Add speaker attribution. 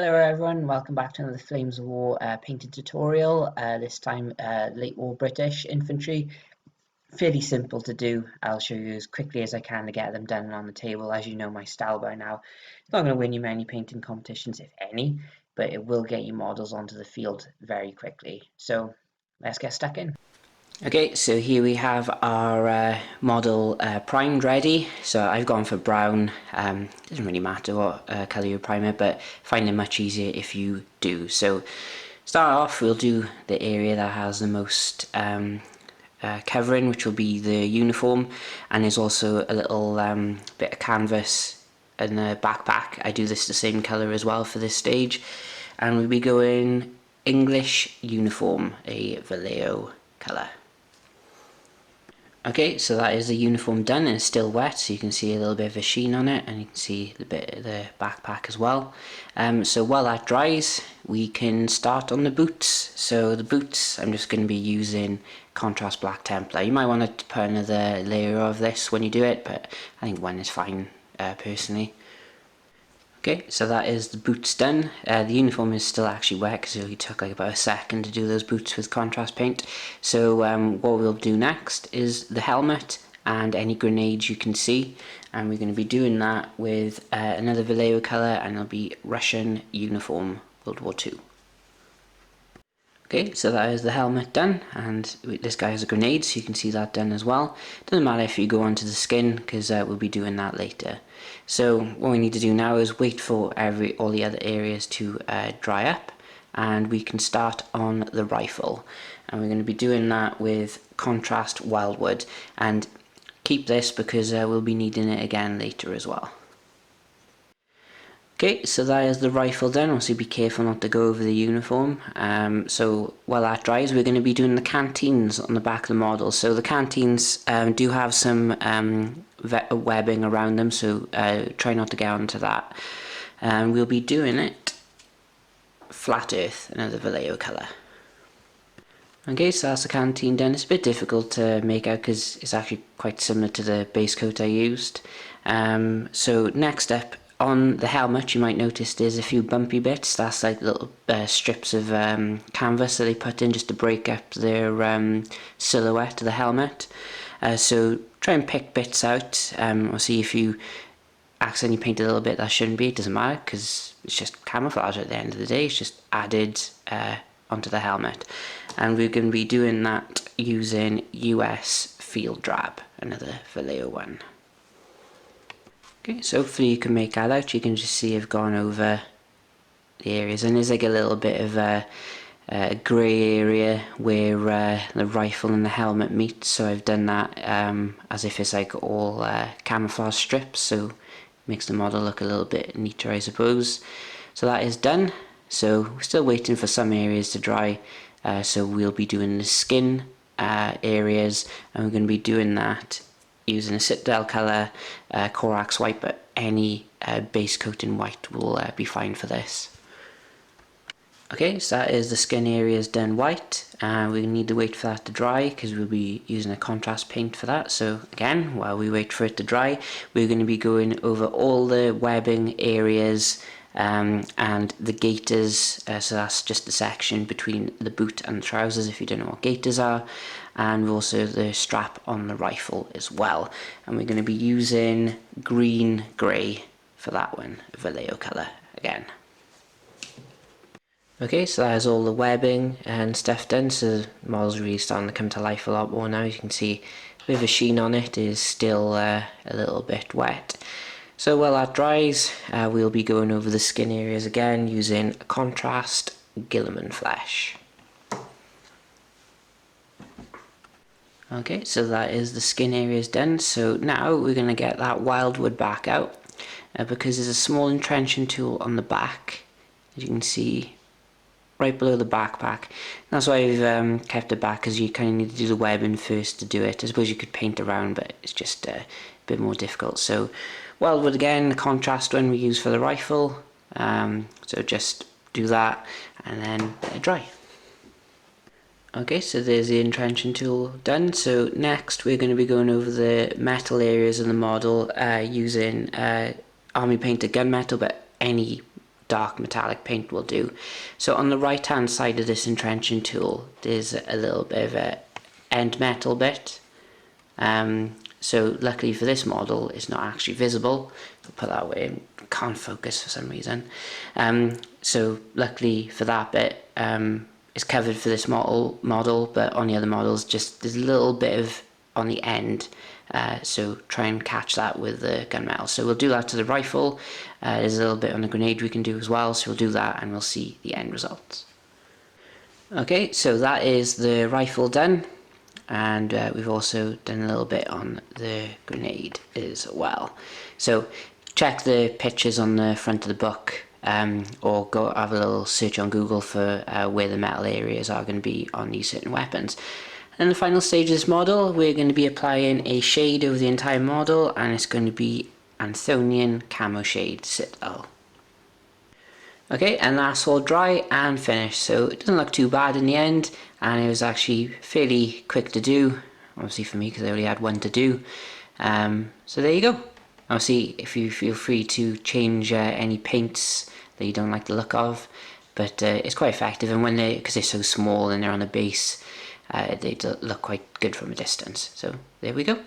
Speaker 1: Hello everyone, welcome back to another Flames of War painting tutorial, this time late war British infantry. Fairly simple to do. I'll show you as quickly as I can to get them done on the table. As you know my style by now, it's not going to win you many painting competitions, if any, but it will get you models onto the field very quickly. So let's get stuck in. Okay, so here we have our model primed ready. So I've gone for brown. Doesn't really matter what colour you prime it, but find it much easier if you do. So start off, we'll do the area that has the most covering, which will be the uniform, and there's also a little bit of canvas in the backpack. I do this the same colour as well for this stage, and we'll be going English uniform, a Vallejo colour. Okay, so that is the uniform done and it's still wet, so you can see a little bit of a sheen on it, and you can see the bit of the backpack as well. So while that dries, we can start on the boots. So the boots, I'm just going to be using contrast black Templar. You might want to put another layer of this when you do it, but I think one is fine personally. Okay, so that is the boots done. The uniform is still actually wet because it only took like about a second to do those boots with contrast paint. So what we'll do next is the helmet and any grenades you can see, and we're going to be doing that with another Vallejo colour, and it'll be Russian uniform World War II. Okay, so that is the helmet done, and this guy has a grenade, so you can see that done as well. Doesn't matter if you go onto the skin, because we'll be doing that later. So what we need to do now is wait for all the other areas to dry up, and we can start on the rifle. And we're going to be doing that with contrast wildwood, and keep this because we'll be needing it again later as well. Okay, so that is the rifle done. Also be careful not to go over the uniform. So while that dries, we're going to be doing the canteens on the back of the model. So the canteens do have some webbing around them, so try not to get onto that. We'll be doing it flat earth, another Vallejo colour. Okay, so that's the canteen done. It's a bit difficult to make out because it's actually quite similar to the base coat I used. So next up, on the helmet, you might notice there's a few bumpy bits. That's like little strips of canvas that they put in just to break up their silhouette of the helmet. So try and pick bits out. Or see if you accidentally paint a little bit that shouldn't be. It doesn't matter because it's just camouflage at the end of the day. It's just added onto the helmet. And we're going to be doing that using US Field Drab, another Vallejo one. Okay, so hopefully you can make that out. You can just see I've gone over the areas, and there's like a little bit of a grey area where the rifle and the helmet meet, so I've done that as if it's like all camouflage strips, so it makes the model look a little bit neater, I suppose. So that is done. So we're still waiting for some areas to dry, so we'll be doing the skin areas, and we're going to be doing that using a Citadel colour, Corax white, but any base coat in white will be fine for this. Okay, so that is the skin areas done white. We need to wait for that to dry because we'll be using a contrast paint for that. So again, while we wait for it to dry, we're going to be going over all the webbing areas and the gaiters, so that's just the section between the boot and the trousers if you don't know what gaiters are, and also the strap on the rifle as well. And we're going to be using green grey for that one, Vallejo colour again. Okay, so that is all the webbing and stuff done, so the model's really starting to come to life a lot more now. You can see a bit of a sheen on it, is still a little bit wet. So while that dries, we'll be going over the skin areas again using contrast Guilliman flesh. Okay, so that is the skin areas done. So now we're going to get that wildwood back out because there's a small entrenching tool on the back, as you can see, right below the backpack. That's why I've kept it back, because you kind of need to do the webbing first to do it. I suppose you could paint around, but it's just a bit more difficult. So wildwood again, the contrast one we use for the rifle. So just do that and then let it dry. Okay, so there's the entrenching tool done. So next we're going to be going over the metal areas of the model using army painted gunmetal, but any dark metallic paint will do. So on the right hand side of this entrenching tool, there's a little bit of a end metal bit. So luckily for this model, it's not actually visible. I'll put that away. Can't focus for some reason. So luckily for that bit, it's covered for this model, but on the other models, just there's a little bit of on the end. So try and catch that with the gunmetal. So we'll do that to the rifle. There's a little bit on the grenade we can do as well. So we'll do that and we'll see the end results. Okay, so that is the rifle done. And we've also done a little bit on the grenade as well. So check the pictures on the front of the book, or go have a little search on Google for where the metal areas are going to be on these certain weapons. And the final stage of this model, we're going to be applying a shade over the entire model, and it's going to be Anthonian Camo Shade Citadel. Okay, and that's all dry and finished, so it doesn't look too bad in the end, and it was actually fairly quick to do, obviously for me because I only had one to do. So there you go. Obviously, if you feel free to change any paints that you don't like the look of, but it's quite effective, and because they're so small and they're on a base, they look quite good from a distance. So there we go.